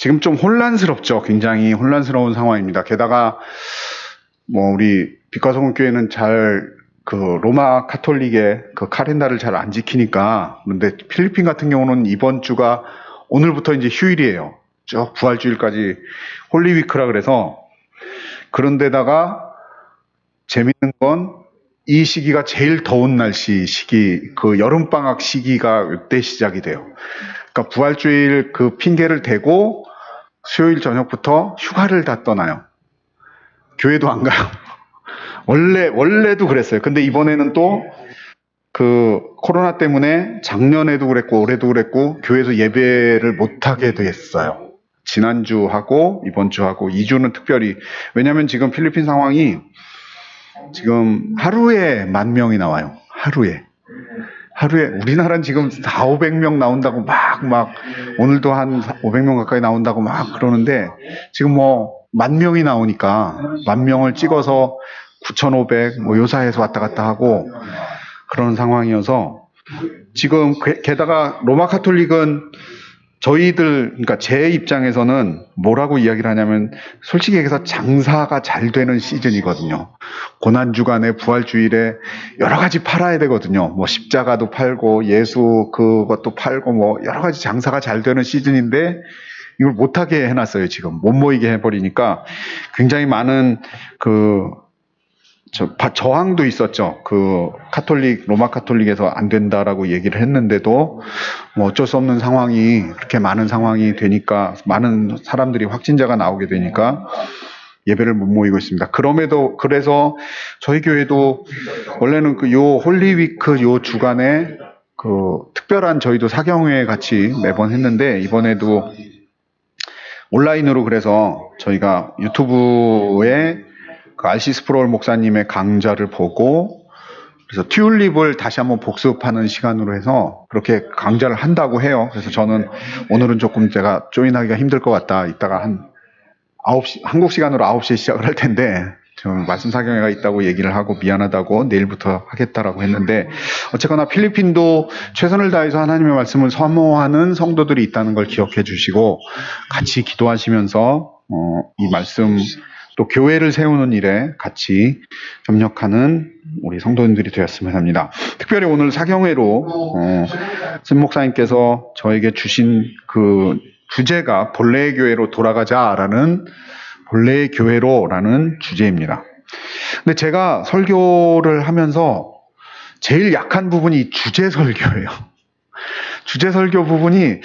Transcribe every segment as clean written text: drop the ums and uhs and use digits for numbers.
지금 좀 혼란스럽죠. 굉장히 혼란스러운 상황입니다. 게다가 우리 빛과소금교회는 그 로마 카톨릭의 그 카렌다를 잘 안 지키니까. 그런데 필리핀 같은 경우는 이번 주가 오늘부터 이제 휴일이에요. 쭉 부활주일까지 홀리위크라 그래서. 그런데다가 재밌는 건 이 시기가 제일 더운 시기, 그 여름방학 시기가 이때 시작이 돼요. 그러니까 부활주일 그 핑계를 대고 수요일 저녁부터 휴가를 다 떠나요. 교회도 안 가요. 원래도 그랬어요. 근데 이번에는 또 그 코로나 때문에 작년에도 그랬고 올해도 그랬고 교회에서 예배를 못하게 됐어요. 지난주 하고 이번 주 하고 2주는 특별히. 왜냐면 지금 필리핀 상황이 지금 하루에 10,000명이 나와요. 하루에 우리나라는 지금 400~500명 나온다고 막 오늘도 한 500명 가까이 나온다고 막 그러는데 지금 10,000명이 나오니까 10,000명을 찍어서 9,500 요 사이에서 왔다 갔다 하고 그런 상황이어서 지금 게다가 로마 카톨릭은 그러니까 제 입장에서는 뭐라고 이야기를 하냐면 솔직히 얘기해서 장사가 잘 되는 시즌이거든요. 고난주간에 부활주일에 여러 가지 팔아야 되거든요. 십자가도 팔고 예수 그것도 팔고 여러 가지 장사가 잘 되는 시즌인데 이걸 못하게 해놨어요. 지금 못 모이게 해버리니까 굉장히 많은 저항도 있었죠. 로마 카톨릭에서 안 된다라고 얘기를 했는데도 어쩔 수 없는 상황이, 그렇게 많은 상황이 되니까, 많은 사람들이 확진자가 나오게 되니까 예배를 못 모이고 있습니다. 그래서 저희 교회도 원래는 요 홀리위크 요 주간에 특별한 저희도 사경회 같이 매번 했는데 이번에도 온라인으로 그래서 저희가 유튜브에 RC 스프롤 목사님의 강좌를 보고 그래서 튤립을 다시 한번 복습하는 시간으로 해서 그렇게 강좌를 한다고 해요. 그래서 저는 오늘은 조금 제가 조인하기가 힘들 것 같다. 이따가 한 9시, 한국 시간으로 9시에 시작을 할 텐데 좀 말씀 사경회가 있다고 얘기를 하고 미안하다고 내일부터 하겠다라고 했는데 어쨌거나 필리핀도 최선을 다해서 하나님의 말씀을 사모하는 성도들이 있다는 걸 기억해 주시고 같이 기도하시면서 이 말씀 또 교회를 세우는 일에 같이 협력하는 우리 성도님들이 되었으면 합니다. 특별히 오늘 사경회로 신 목사님께서 저에게 주신 그 주제가 본래의 교회로 돌아가자라는 본래의 교회로라는 주제입니다. 근데 제가 설교를 하면서 제일 약한 부분이 이 주제 설교예요. 주제 설교 부분이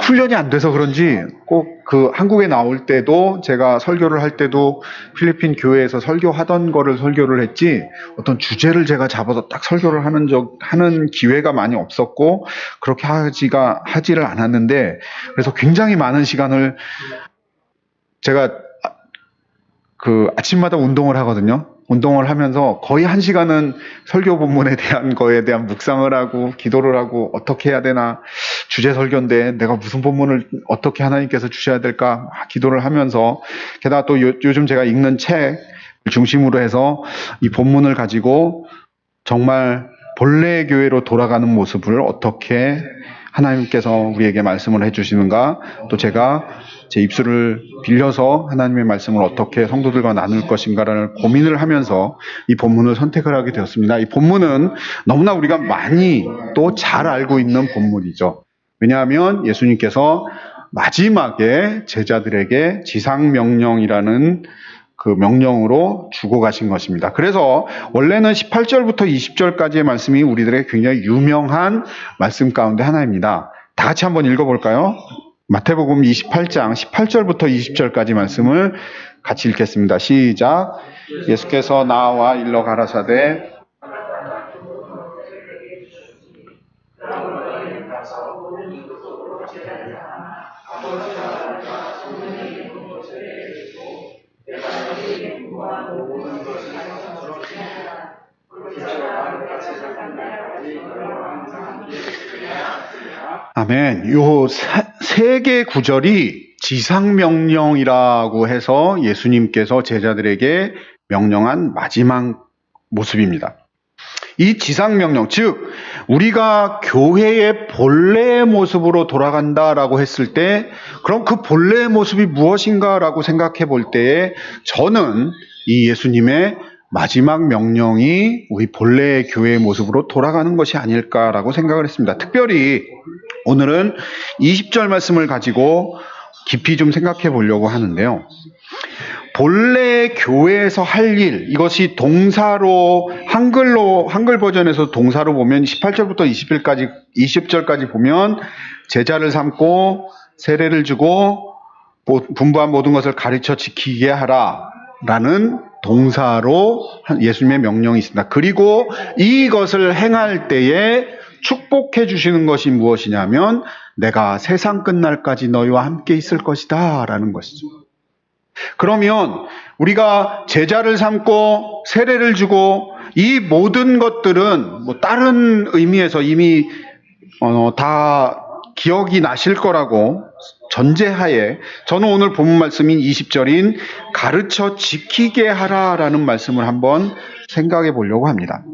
훈련이 안 돼서 그런지 꼭 한국에 나올 때도 제가 설교를 할 때도 필리핀 교회에서 설교하던 거를 설교를 했지 어떤 주제를 제가 잡아서 딱 설교를 하는 기회가 많이 없었고 그렇게 하지를 않았는데 그래서 굉장히 많은 시간을 제가 아침마다 운동을 하거든요. 운동을 하면서 거의 1시간은 설교 본문에 대한 거에 대한 묵상을 하고 기도를 하고 어떻게 해야 되나 주제 설교인데 내가 무슨 본문을 어떻게 하나님께서 주셔야 될까 기도를 하면서 게다가 또 요즘 제가 읽는 책 중심으로 해서 이 본문을 가지고 정말 본래의 교회로 돌아가는 모습을 어떻게 하나님께서 우리에게 말씀을 해주시는가 또 제가 제 입술을 빌려서 하나님의 말씀을 어떻게 성도들과 나눌 것인가라는 고민을 하면서 이 본문을 선택을 하게 되었습니다. 이 본문은 너무나 우리가 많이 또 잘 알고 있는 본문이죠. 왜냐하면 예수님께서 마지막에 제자들에게 지상명령이라는 그 명령으로 주고 가신 것입니다. 그래서 원래는 18절부터 20절까지의 말씀이 우리들의 굉장히 유명한 말씀 가운데 하나입니다. 다 같이 한번 읽어볼까요? 마태복음 28장 18절부터 20절까지 말씀을 같이 읽겠습니다. 시작. 예수께서 나와 일러 가라사대 아멘. 요 세 개 구절이 지상명령이라고 해서 예수님께서 제자들에게 명령한 마지막 모습입니다. 이 지상명령, 즉 우리가 교회의 본래의 모습으로 돌아간다라고 했을 때 그럼 그 본래의 모습이 무엇인가라고 생각해 볼 때에 저는 이 예수님의 마지막 명령이 우리 본래의 교회의 모습으로 돌아가는 것이 아닐까라고 생각을 했습니다. 특별히 오늘은 20절 말씀을 가지고 깊이 좀 생각해 보려고 하는데요. 본래 교회에서 할 일, 이것이 동사로 한글 버전에서 동사로 보면 18절부터 20절까지 보면 제자를 삼고 세례를 주고 분부한 모든 것을 가르쳐 지키게 하라라는 동사로 예수님의 명령이 있습니다. 그리고 이것을 행할 때에 축복해 주시는 것이 무엇이냐면 내가 세상 끝날까지 너희와 함께 있을 것이다 라는 것이죠. 그러면 우리가 제자를 삼고 세례를 주고 이 모든 것들은 뭐 다른 의미에서 이미 다 기억이 나실 거라고 전제하에 저는 오늘 본문 말씀인 20절인 가르쳐 지키게 하라라는 말씀을 한번 생각해 보려고 합니다.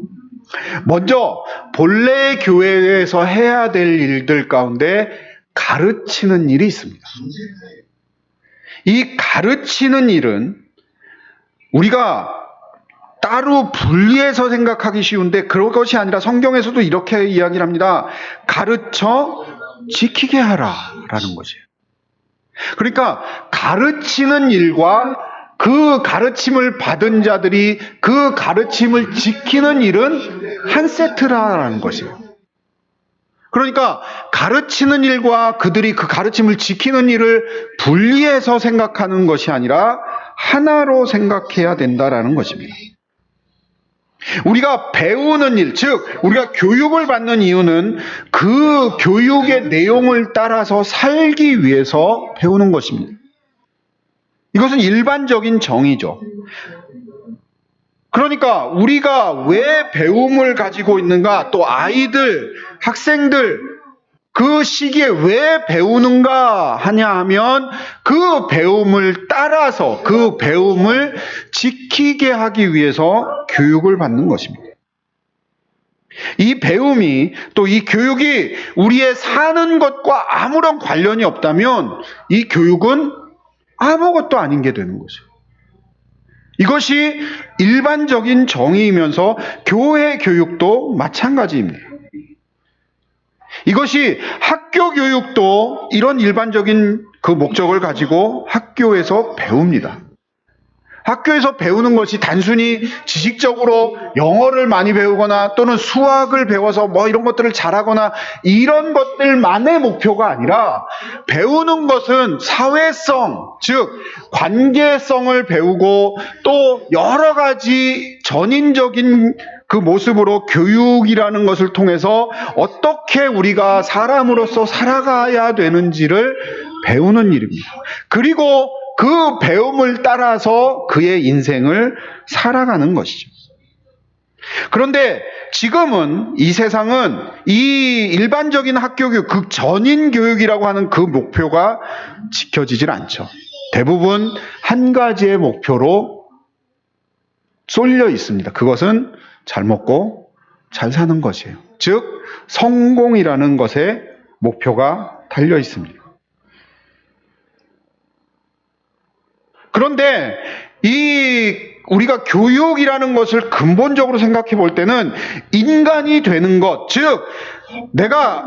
먼저 본래 교회에서 해야 될 일들 가운데 가르치는 일이 있습니다. 이 가르치는 일은 우리가 따로 분리해서 생각하기 쉬운데 그런 것이 아니라 성경에서도 이렇게 이야기를 합니다. 가르쳐 지키게 하라라는 것이에요. 그러니까 가르치는 일과 그 가르침을 받은 자들이 그 가르침을 지키는 일은 한 세트라는 것이에요. 그러니까 가르치는 일과 그들이 그 가르침을 지키는 일을 분리해서 생각하는 것이 아니라 하나로 생각해야 된다라는 것입니다. 우리가 배우는 일, 즉 우리가 교육을 받는 이유는 그 교육의 내용을 따라서 살기 위해서 배우는 것입니다. 이것은 일반적인 정의죠. 그러니까 우리가 왜 배움을 가지고 있는가, 또 아이들, 학생들 그 시기에 왜 배우는가 하냐 하면 그 배움을 따라서 그 배움을 지키게 하기 위해서 교육을 받는 것입니다. 이 배움이 또 이 교육이 우리의 사는 것과 아무런 관련이 없다면 이 교육은 아무것도 아닌 게 되는 거죠. 이것이 일반적인 정의이면서 교회 교육도 마찬가지입니다. 이것이 학교 교육도 이런 일반적인 그 목적을 가지고 학교에서 배웁니다. 학교에서 배우는 것이 단순히 지식적으로 영어를 많이 배우거나 또는 수학을 배워서 뭐 이런 것들을 잘하거나 이런 것들만의 목표가 아니라 배우는 것은 사회성, 즉 관계성을 배우고 또 여러 가지 전인적인 그 모습으로 교육이라는 것을 통해서 어떻게 우리가 사람으로서 살아가야 되는지를 배우는 일입니다. 그리고 그 배움을 따라서 그의 인생을 살아가는 것이죠. 그런데 지금은 이 세상은 이 일반적인 학교 교육, 그 전인 교육이라고 하는 그 목표가 지켜지질 않죠. 대부분 한 가지의 목표로 쏠려 있습니다. 그것은 잘 먹고 잘 사는 것이에요. 즉 성공이라는 것에 목표가 달려 있습니다. 그런데 우리가 교육이라는 것을 근본적으로 생각해 볼 때는 인간이 되는 것, 즉 내가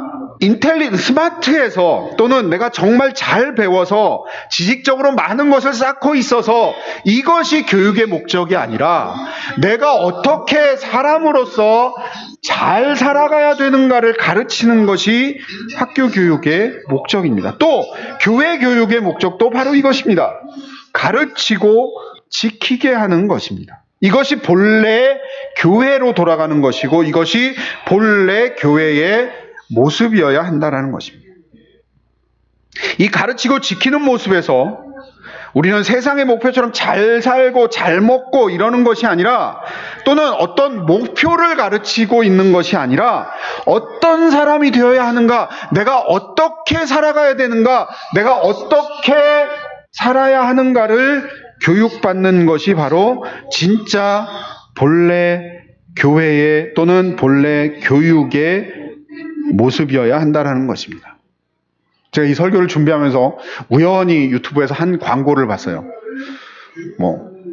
스마트해서 또는 내가 정말 잘 배워서 지식적으로 많은 것을 쌓고 있어서 이것이 교육의 목적이 아니라 내가 어떻게 사람으로서 잘 살아가야 되는가를 가르치는 것이 학교 교육의 목적입니다. 또 교회 교육의 목적도 바로 이것입니다. 가르치고 지키게 하는 것입니다. 이것이 본래 교회로 돌아가는 것이고 이것이 본래 교회의 모습이어야 한다는 것입니다. 이 가르치고 지키는 모습에서 우리는 세상의 목표처럼 잘 살고 잘 먹고 이러는 것이 아니라 또는 어떤 목표를 가르치고 있는 것이 아니라 어떤 사람이 되어야 하는가, 내가 어떻게 살아가야 되는가, 내가 어떻게 살아야 하는가를 교육받는 것이 바로 진짜 본래 교회의 또는 본래 교육의 모습이어야 한다는 것입니다. 제가 이 설교를 준비하면서 우연히 유튜브에서 한 광고를 봤어요.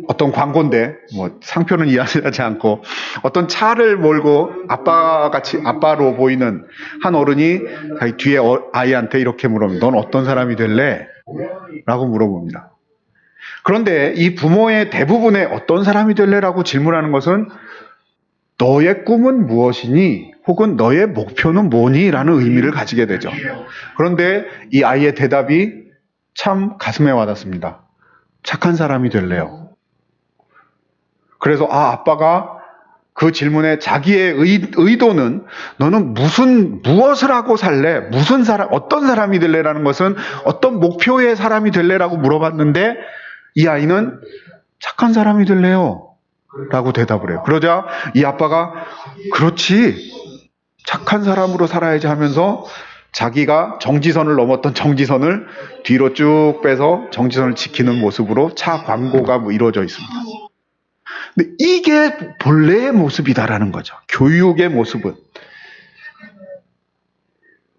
어떤 광고인데, 상표는 이야기하지 않고, 어떤 차를 몰고 아빠로 보이는 한 어른이 자기 뒤에 아이한테 이렇게 물어봅니다. 넌 어떤 사람이 될래? 라고 물어봅니다. 그런데 이 부모의 대부분의 어떤 사람이 될래? 라고 질문하는 것은 너의 꿈은 무엇이니? 혹은 너의 목표는 뭐니? 라는 의미를 가지게 되죠. 그런데 이 아이의 대답이 참 가슴에 와닿습니다. 착한 사람이 될래요. 그래서 아빠가 그 질문에 자기의 의도는 너는 무엇을 하고 살래? 무슨 사람, 어떤 사람이 될래라는 것은 어떤 목표의 사람이 될래라고 물어봤는데 이 아이는 착한 사람이 될래요. 라고 대답을 해요. 그러자 이 아빠가 그렇지, 착한 사람으로 살아야지 하면서 자기가 정지선을 넘었던 정지선을 뒤로 쭉 빼서 정지선을 지키는 모습으로 차 광고가 이루어져 있습니다. 근데 이게 본래의 모습이다라는 거죠. 교육의 모습은.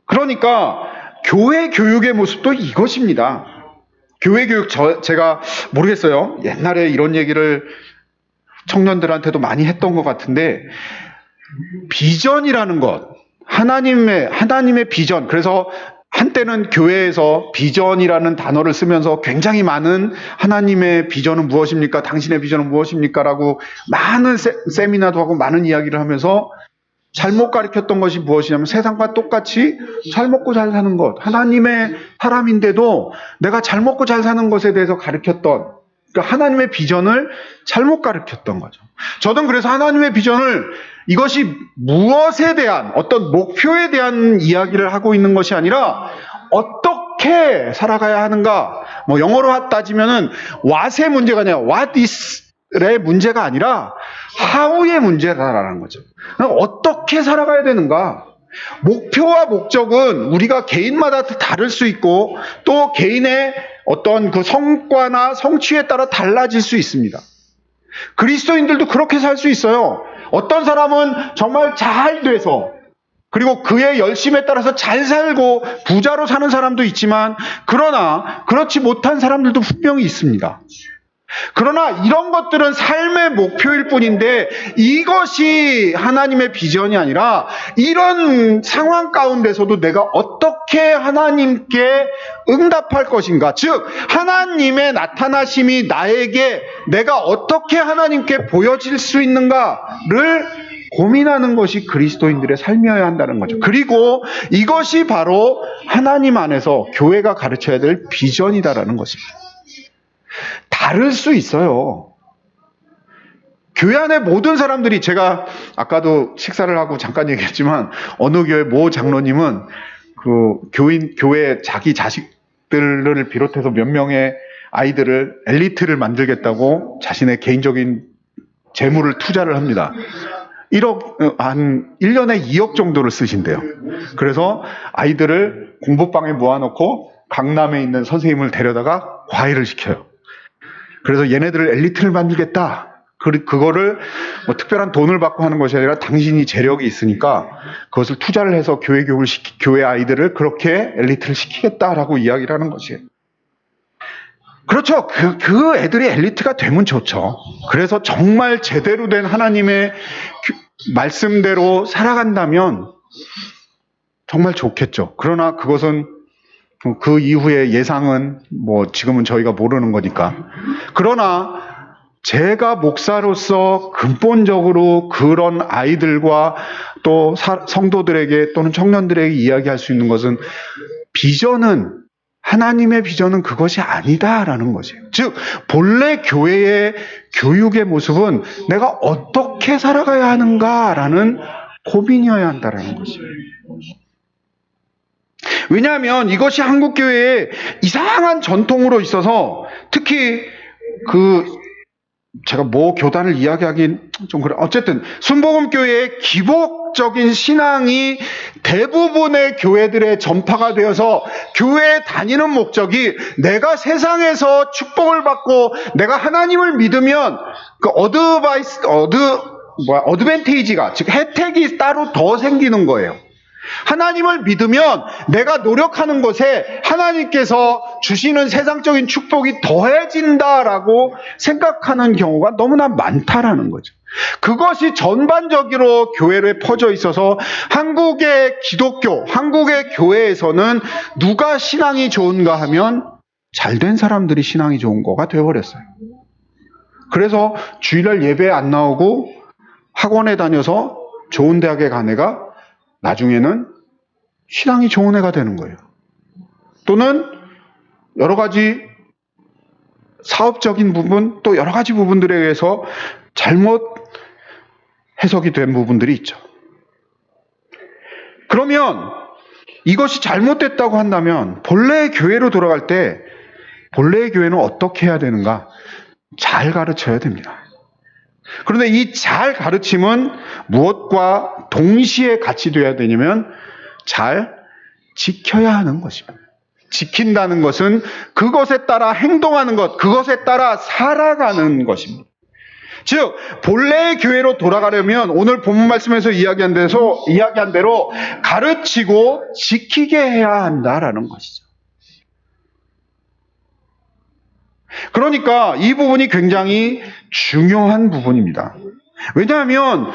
그러니까 교회 교육의 모습도 이것입니다. 교회 교육 제가 모르겠어요. 옛날에 이런 얘기를 청년들한테도 많이 했던 것 같은데 비전이라는 것, 하나님의 비전. 그래서 한때는 교회에서 비전이라는 단어를 쓰면서 굉장히 많은 하나님의 비전은 무엇입니까? 당신의 비전은 무엇입니까? 라고 많은 세미나도 하고 많은 이야기를 하면서 잘못 가르쳤던 것이 무엇이냐면 세상과 똑같이 잘 먹고 잘 사는 것. 하나님의 사람인데도 내가 잘 먹고 잘 사는 것에 대해서 가르쳤던, 그러니까 하나님의 비전을 잘못 가르쳤던 거죠. 저는 그래서 하나님의 비전을 이것이 무엇에 대한 어떤 목표에 대한 이야기를 하고 있는 것이 아니라 어떻게 살아가야 하는가. 영어로 따지면은 what의 문제가 아니라 what is의 문제가 아니라 how의 문제다라는 거죠. 어떻게 살아가야 되는가. 목표와 목적은 우리가 개인마다 다를 수 있고 또 개인의 어떤 그 성과나 성취에 따라 달라질 수 있습니다. 그리스도인들도 그렇게 살 수 있어요. 어떤 사람은 정말 잘 돼서 그리고 그의 열심에 따라서 잘 살고 부자로 사는 사람도 있지만 그러나 그렇지 못한 사람들도 분명히 있습니다. 그러나 이런 것들은 삶의 목표일 뿐인데 이것이 하나님의 비전이 아니라 이런 상황 가운데서도 내가 어떻게 하나님께 응답할 것인가, 즉 하나님의 나타나심이 나에게 내가 어떻게 하나님께 보여질 수 있는가를 고민하는 것이 그리스도인들의 삶이어야 한다는 거죠. 그리고 이것이 바로 하나님 안에서 교회가 가르쳐야 될 비전이다라는 것입니다. 다를 수 있어요. 교회 안에 모든 사람들이, 제가 아까도 식사를 하고 잠깐 얘기했지만 어느 교회 모 장로님은 교회 자기 자식들을 비롯해서 몇 명의 아이들을 엘리트를 만들겠다고 자신의 개인적인 재물을 투자를 합니다. 1년에 2억 정도를 쓰신대요. 그래서 아이들을 공부방에 모아놓고 강남에 있는 선생님을 데려다가 과외를 시켜요. 그래서 얘네들을 엘리트를 만들겠다. 그거를 특별한 돈을 받고 하는 것이 아니라 당신이 재력이 있으니까 그것을 투자를 해서 교회 아이들을 그렇게 엘리트를 시키겠다라고 이야기를 하는 것이에요. 그렇죠. 그 애들이 엘리트가 되면 좋죠. 그래서 정말 제대로 된 하나님의 말씀대로 살아간다면 정말 좋겠죠. 그러나 그것은 그 이후의 예상은 지금은 저희가 모르는 거니까. 그러나 제가 목사로서 근본적으로 그런 아이들과 또 성도들에게 또는 청년들에게 이야기할 수 있는 것은 비전은, 하나님의 비전은 그것이 아니다라는 것이에요. 즉 본래 교회의 교육의 모습은 내가 어떻게 살아가야 하는가라는 고민이어야 한다라는 것이에요. 왜냐하면 이것이 한국교회의 이상한 전통으로 있어서, 특히 제가 교단을 이야기하긴 좀 그래. 어쨌든 순복음교회의 기복적인 신앙이 대부분의 교회들의 전파가 되어서 교회에 다니는 목적이 내가 세상에서 축복을 받고 내가 하나님을 믿으면 어드밴테이지가, 즉 혜택이 따로 더 생기는 거예요. 하나님을 믿으면 내가 노력하는 것에 하나님께서 주시는 세상적인 축복이 더해진다라고 생각하는 경우가 너무나 많다라는 거죠. 그것이 전반적으로 교회에 퍼져 있어서 한국의 기독교, 한국의 교회에서는 누가 신앙이 좋은가 하면 잘된 사람들이 신앙이 좋은 거가 되어버렸어요. 그래서 주일날 예배에 안 나오고 학원에 다녀서 좋은 대학에 간 애가 나중에는 신앙이 좋은 애가 되는 거예요. 또는 여러 가지 사업적인 부분, 또 여러 가지 부분들에 의해서 잘못 해석이 된 부분들이 있죠. 그러면 이것이 잘못됐다고 한다면 본래의 교회로 돌아갈 때 본래의 교회는 어떻게 해야 되는가? 잘 가르쳐야 됩니다. 그런데 이 잘 가르침은 무엇과 동시에 같이 되어야 되냐면 잘 지켜야 하는 것입니다. 지킨다는 것은 그것에 따라 행동하는 것, 그것에 따라 살아가는 것입니다. 즉 본래의 교회로 돌아가려면 오늘 본문 말씀에서 이야기한 대로 가르치고 지키게 해야 한다라는 것이죠. 그러니까 이 부분이 굉장히 중요한 부분입니다. 왜냐하면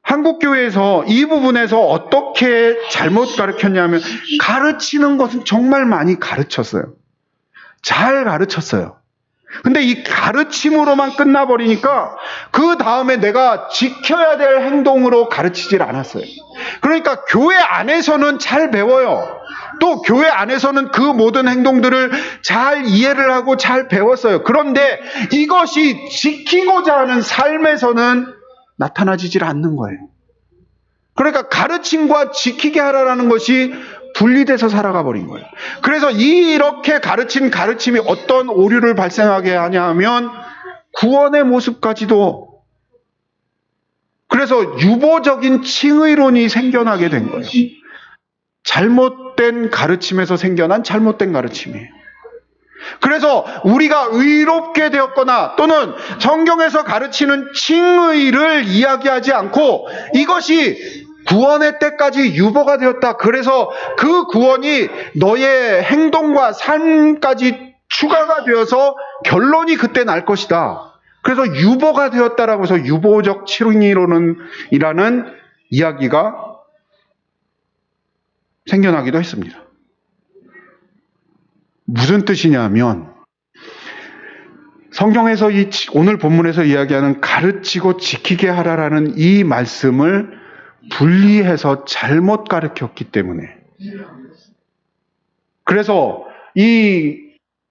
한국교회에서 이 부분에서 어떻게 잘못 가르쳤냐면 가르치는 것은 정말 많이 가르쳤어요. 잘 가르쳤어요. 근데 이 가르침으로만 끝나버리니까 그 다음에 내가 지켜야 될 행동으로 가르치질 않았어요. 그러니까 교회 안에서는 잘 배워요. 또 교회 안에서는 그 모든 행동들을 잘 이해를 하고 잘 배웠어요. 그런데 이것이 지키고자 하는 삶에서는 나타나지질 않는 거예요. 그러니까 가르침과 지키게 하라는 것이 분리돼서 살아가 버린 거예요. 그래서 이렇게 가르친 가르침이 어떤 오류를 발생하게 하냐 하면 구원의 모습까지도, 그래서 유보적인 칭의론이 생겨나게 된 거예요. 잘못된 가르침에서 생겨난 잘못된 가르침이에요. 그래서 우리가 의롭게 되었거나 또는 성경에서 가르치는 칭의를 이야기하지 않고 이것이 구원의 때까지 유보가 되었다. 그래서 그 구원이 너의 행동과 삶까지 추가가 되어서 결론이 그때 날 것이다. 그래서 유보가 되었다라고 해서 유보적 칭의론이라는 이야기가 생겨나기도 했습니다. 무슨 뜻이냐면 성경에서 오늘 본문에서 이야기하는 가르치고 지키게 하라라는 이 말씀을 분리해서 잘못 가르쳤기 때문에, 그래서 이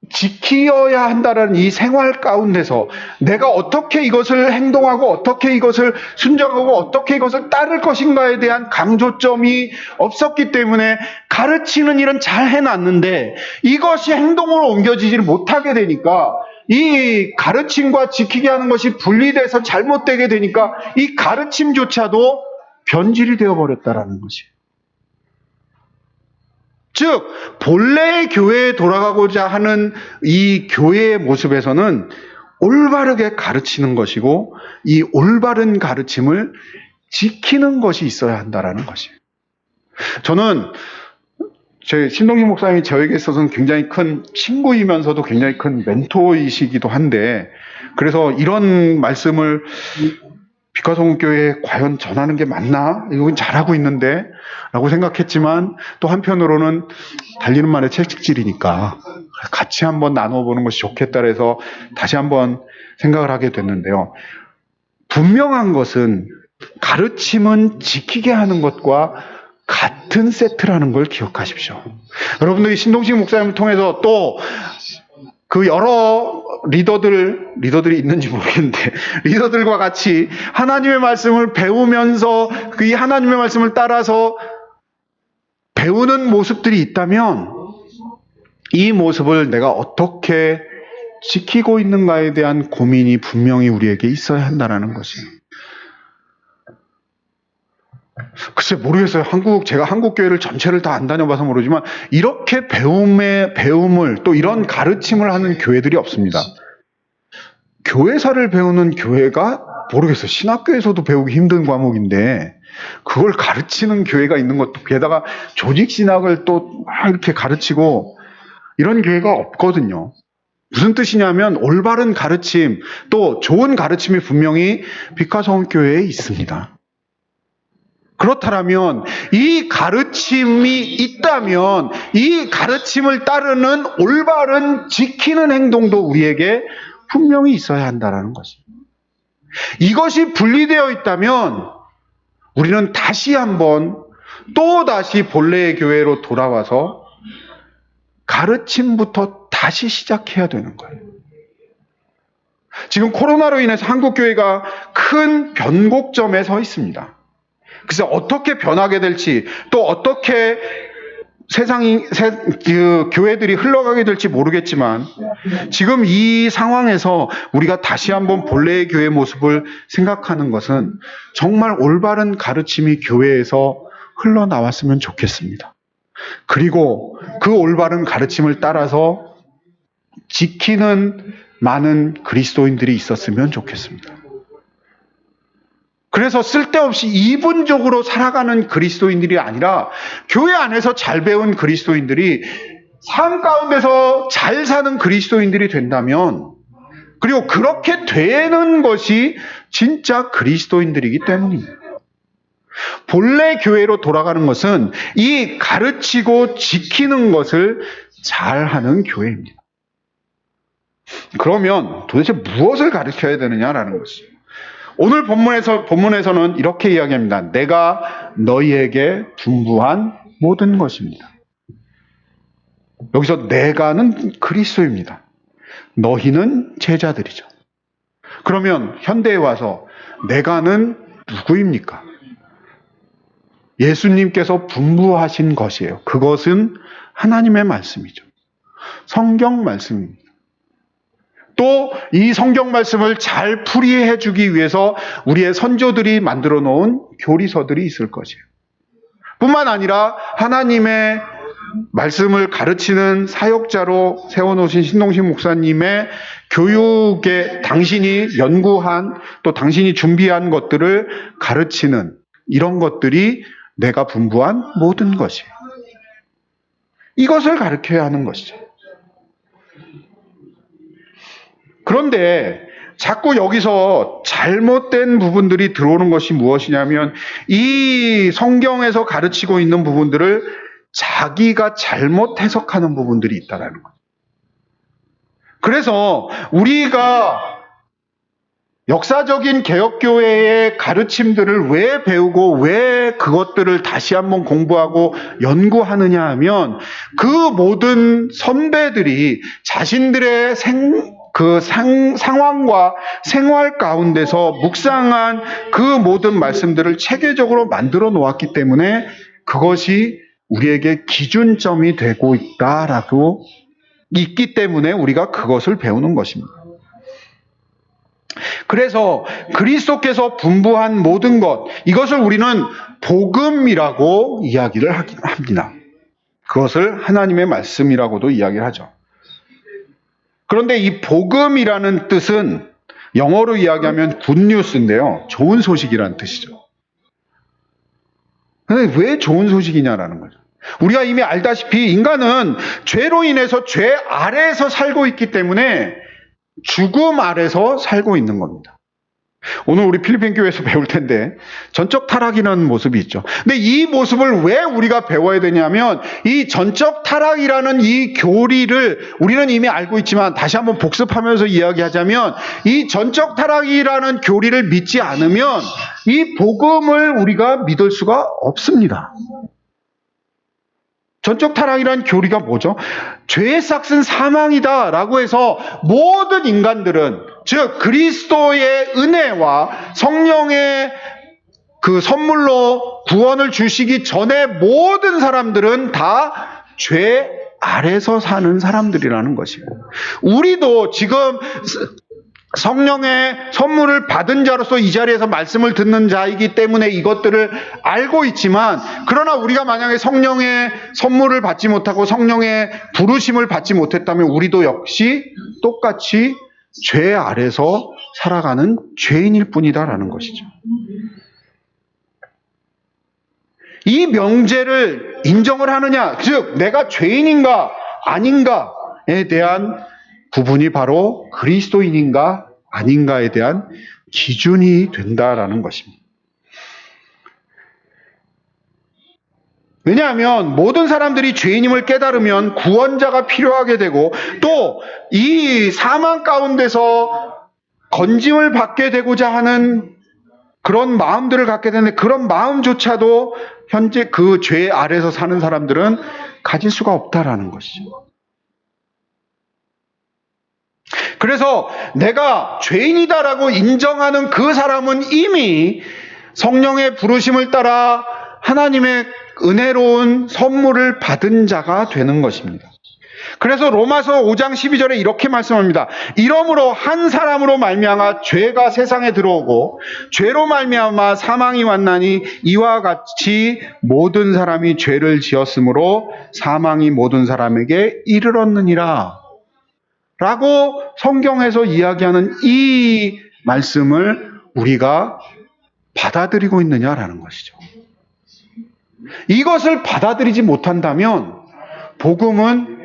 지키어야 한다는 이 생활 가운데서 내가 어떻게 이것을 행동하고 어떻게 이것을 순종하고 어떻게 이것을 따를 것인가에 대한 강조점이 없었기 때문에 가르치는 일은 잘 해놨는데 이것이 행동으로 옮겨지지를 못하게 되니까 이 가르침과 지키게 하는 것이 분리돼서 잘못되게 되니까 이 가르침조차도 변질이 되어버렸다라는 것이에요. 즉 본래의 교회에 돌아가고자 하는 이 교회의 모습에서는 올바르게 가르치는 것이고 이 올바른 가르침을 지키는 것이 있어야 한다라는 것이에요. 저는 제 신동진 목사님이 저에게 있어서는 굉장히 큰 친구이면서도 굉장히 큰 멘토이시기도 한데, 그래서 이런 말씀을 빛과성교회에 과연 전하는 게 맞나? 이건 잘하고 있는데 라고 생각했지만 또 한편으로는 달리는 말의 채찍질이니까 같이 한번 나눠보는 것이 좋겠다 해서 다시 한번 생각을 하게 됐는데요. 분명한 것은 가르침은 지키게 하는 것과 같은 세트라는 걸 기억하십시오. 여러분들이 신동식 목사님을 통해서 또 그 여러 리더들이 있는지 모르겠는데 리더들과 같이 하나님의 말씀을 배우면서 그 하나님의 말씀을 따라서 배우는 모습들이 있다면 이 모습을 내가 어떻게 지키고 있는가에 대한 고민이 분명히 우리에게 있어야 한다는 것이에요. 글쎄 모르겠어요. 제가 한국 교회를 전체를 다 안 다녀봐서 모르지만 이렇게 배움을 또 이런 가르침을 하는 교회들이 없습니다. 교회사를 배우는 교회가 모르겠어요. 신학교에서도 배우기 힘든 과목인데 그걸 가르치는 교회가 있는 것도, 게다가 조직신학을 또 막 이렇게 가르치고 이런 교회가 없거든요. 무슨 뜻이냐면 올바른 가르침, 또 좋은 가르침이 분명히 빛화성교회에 있습니다. 그렇다면 이 가르침이 있다면 이 가르침을 따르는 올바른 지키는 행동도 우리에게 분명히 있어야 한다는 것입니다. 이것이 분리되어 있다면 우리는 다시 한번 또다시 본래의 교회로 돌아와서 가르침부터 다시 시작해야 되는 거예요. 지금 코로나로 인해서 한국교회가 큰 변곡점에 서 있습니다. 그래서 어떻게 변하게 될지, 또 어떻게 교회들이 흘러가게 될지 모르겠지만, 지금 이 상황에서 우리가 다시 한번 본래의 교회 모습을 생각하는 것은 정말 올바른 가르침이 교회에서 흘러나왔으면 좋겠습니다. 그리고 그 올바른 가르침을 따라서 지키는 많은 그리스도인들이 있었으면 좋겠습니다. 그래서 쓸데없이 이분적으로 살아가는 그리스도인들이 아니라 교회 안에서 잘 배운 그리스도인들이 삶 가운데서 잘 사는 그리스도인들이 된다면, 그리고 그렇게 되는 것이 진짜 그리스도인들이기 때문입니다. 본래 교회로 돌아가는 것은 이 가르치고 지키는 것을 잘하는 교회입니다. 그러면 도대체 무엇을 가르쳐야 되느냐라는 것이죠. 오늘 본문에서는 이렇게 이야기합니다. 내가 너희에게 분부한 모든 것입니다. 여기서 내가는 그리스도입니다. 너희는 제자들이죠. 그러면 현대에 와서 내가는 누구입니까? 예수님께서 분부하신 것이에요. 그것은 하나님의 말씀이죠. 성경 말씀입니다. 또 이 성경 말씀을 잘 풀이해 주기 위해서 우리의 선조들이 만들어 놓은 교리서들이 있을 것이에요. 뿐만 아니라 하나님의 말씀을 가르치는 사역자로 세워놓으신 신동식 목사님의 교육에 당신이 연구한, 또 당신이 준비한 것들을 가르치는 이런 것들이 내가 분부한 모든 것이에요. 이것을 가르쳐야 하는 것이죠. 그런데 자꾸 여기서 잘못된 부분들이 들어오는 것이 무엇이냐면, 이 성경에서 가르치고 있는 부분들을 자기가 잘못 해석하는 부분들이 있다는 거예요. 그래서 우리가 역사적인 개혁교회의 가르침들을 왜 배우고 왜 그것들을 다시 한번 공부하고 연구하느냐 하면, 그 모든 선배들이 자신들의 상황과 생활 가운데서 묵상한 그 모든 말씀들을 체계적으로 만들어 놓았기 때문에 그것이 우리에게 기준점이 되고 있기 때문에 우리가 그것을 배우는 것입니다. 그래서 그리스도께서 분부한 모든 것, 이것을 우리는 복음이라고 이야기를 합니다. 그것을 하나님의 말씀이라고도 이야기를 하죠. 그런데 이 복음이라는 뜻은 영어로 이야기하면 굿뉴스인데요. 좋은 소식이라는 뜻이죠. 근데 왜 좋은 소식이냐라는 거죠. 우리가 이미 알다시피 인간은 죄로 인해서 죄 아래에서 살고 있기 때문에 죽음 아래서 살고 있는 겁니다. 오늘 우리 필리핀 교회에서 배울 텐데 전적 타락이라는 모습이 있죠. 근데 이 모습을 왜 우리가 배워야 되냐면, 이 전적 타락이라는 이 교리를 우리는 이미 알고 있지만 다시 한번 복습하면서 이야기하자면, 이 전적 타락이라는 교리를 믿지 않으면 이 복음을 우리가 믿을 수가 없습니다. 전적 타락이라는 교리가 뭐죠? 죄의 삭은 사망이다라고 해서 모든 인간들은, 즉 그리스도의 은혜와 성령의 그 선물로 구원을 주시기 전에 모든 사람들은 다 죄 아래서 사는 사람들이라는 것이고, 우리도 지금 성령의 선물을 받은 자로서 이 자리에서 말씀을 듣는 자이기 때문에 이것들을 알고 있지만, 그러나 우리가 만약에 성령의 선물을 받지 못하고 성령의 부르심을 받지 못했다면 우리도 역시 똑같이 죄 아래서 살아가는 죄인일 뿐이다라는 것이죠. 이 명제를 인정을 하느냐, 즉 내가 죄인인가 아닌가에 대한 구분이 바로 그리스도인인가 아닌가에 대한 기준이 된다라는 것입니다. 왜냐하면 모든 사람들이 죄인임을 깨달으면 구원자가 필요하게 되고 또 이 사망 가운데서 건짐을 받게 되고자 하는 그런 마음들을 갖게 되는데 그런 마음조차도 현재 그 죄 아래서 사는 사람들은 가질 수가 없다라는 것이죠. 그래서 내가 죄인이다라고 인정하는 그 사람은 이미 성령의 부르심을 따라 하나님의 은혜로운 선물을 받은 자가 되는 것입니다. 그래서 로마서 5장 12절에 이렇게 말씀합니다. 이러므로 한 사람으로 말미암아 죄가 세상에 들어오고 죄로 말미암아 사망이 왔나니 이와 같이 모든 사람이 죄를 지었으므로 사망이 모든 사람에게 이르렀느니라. 라고 성경에서 이야기하는 이 말씀을 우리가 받아들이고 있느냐라는 것이죠. 이것을 받아들이지 못한다면 복음은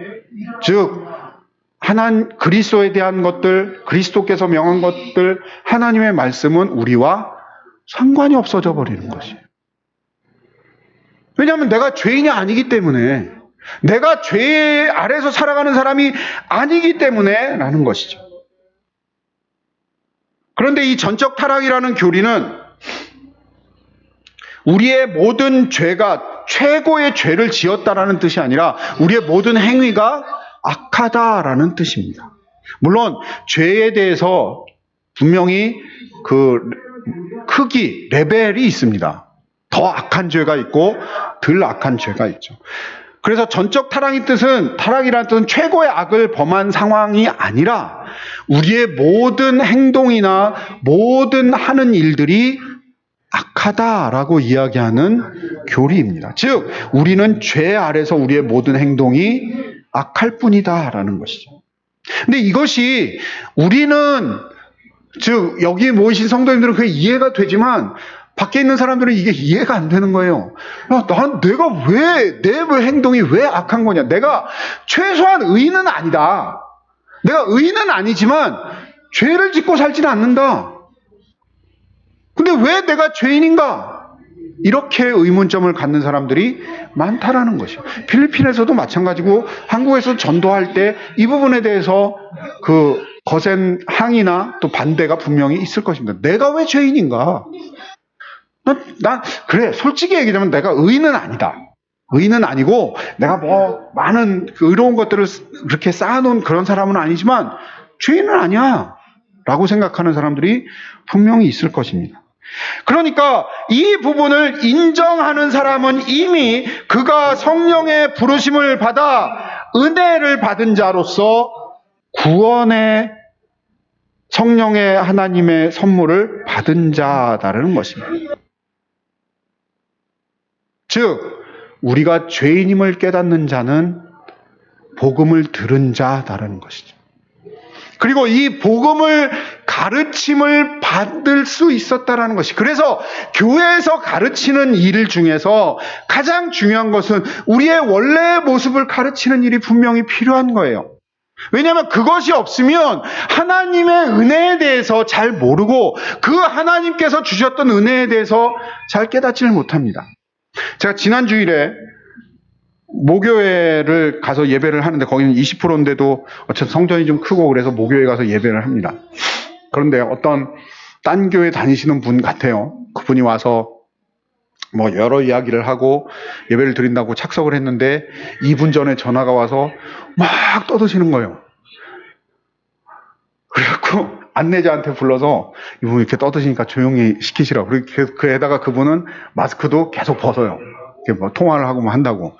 즉 그리스도에 대한 것들, 그리스도께서 명한 것들, 하나님의 말씀은 우리와 상관이 없어져 버리는 것이에요. 왜냐하면 내가 죄인이 아니기 때문에, 내가 죄 아래서 살아가는 사람이 아니기 때문에 라는 것이죠. 그런데 이 전적 타락이라는 교리는 우리의 모든 죄가 최고의 죄를 지었다라는 뜻이 아니라 우리의 모든 행위가 악하다라는 뜻입니다. 물론 죄에 대해서 분명히 그 크기, 레벨이 있습니다. 더 악한 죄가 있고 덜 악한 죄가 있죠. 그래서 전적 타락이라는 뜻은 최고의 악을 범한 상황이 아니라 우리의 모든 행동이나 모든 하는 일들이 악하다라고 이야기하는 교리입니다. 즉 우리는 죄 아래서 우리의 모든 행동이 악할 뿐이다라는 것이죠. 근데 이것이 우리는 즉 여기 모이신 성도님들은 그게 이해가 되지만 밖에 있는 사람들은 이게 이해가 안 되는 거예요. 내가 내 행동이 왜 악한 거냐? 내가 최소한 의인은 아니다. 내가 의인은 아니지만 죄를 짓고 살지는 않는다. 근데 왜 내가 죄인인가? 이렇게 의문점을 갖는 사람들이 많다라는 것이에요. 필리핀에서도 마찬가지고 한국에서 전도할 때 이 부분에 대해서 그 거센 항의나 또 반대가 분명히 있을 것입니다. 내가 왜 죄인인가? 그래, 솔직히 얘기하면 내가 의인은 아니다. 의인은 아니고 내가 뭐 많은 그 의로운 것들을 그렇게 쌓아놓은 그런 사람은 아니지만 죄인은 아니야 라고 생각하는 사람들이 분명히 있을 것입니다. 그러니까 이 부분을 인정하는 사람은 이미 그가 성령의 부르심을 받아 은혜를 받은 자로서 구원의 성령의 하나님의 선물을 받은 자다라는 것입니다. 즉 우리가 죄인임을 깨닫는 자는 복음을 들은 자다라는 것이죠. 그리고 이 복음을 가르침을 받을 수 있었다라는 것이. 그래서 교회에서 가르치는 일 중에서 가장 중요한 것은 우리의 원래의 모습을 가르치는 일이 분명히 필요한 거예요. 왜냐하면 그것이 없으면 하나님의 은혜에 대해서 잘 모르고 그 하나님께서 주셨던 은혜에 대해서 잘 깨닫지를 못합니다. 제가 지난 주일에 모교회를 가서 예배를 하는데 거기는 20%인데도 어쨌든 성전이 좀 크고 그래서 모교회 가서 예배를 합니다. 그런데 어떤 딴 교회 다니시는 분 같아요. 그분이 와서 뭐 여러 이야기를 하고 예배를 드린다고 착석을 했는데 2분 전에 전화가 와서 막 떠드시는 거예요. 그래갖고 안내자한테 불러서 이분 이렇게 떠드시니까 조용히 시키시라고. 그리고 그에다가 그분은 마스크도 계속 벗어요. 이렇게 뭐 통화를 하고 뭐 한다고.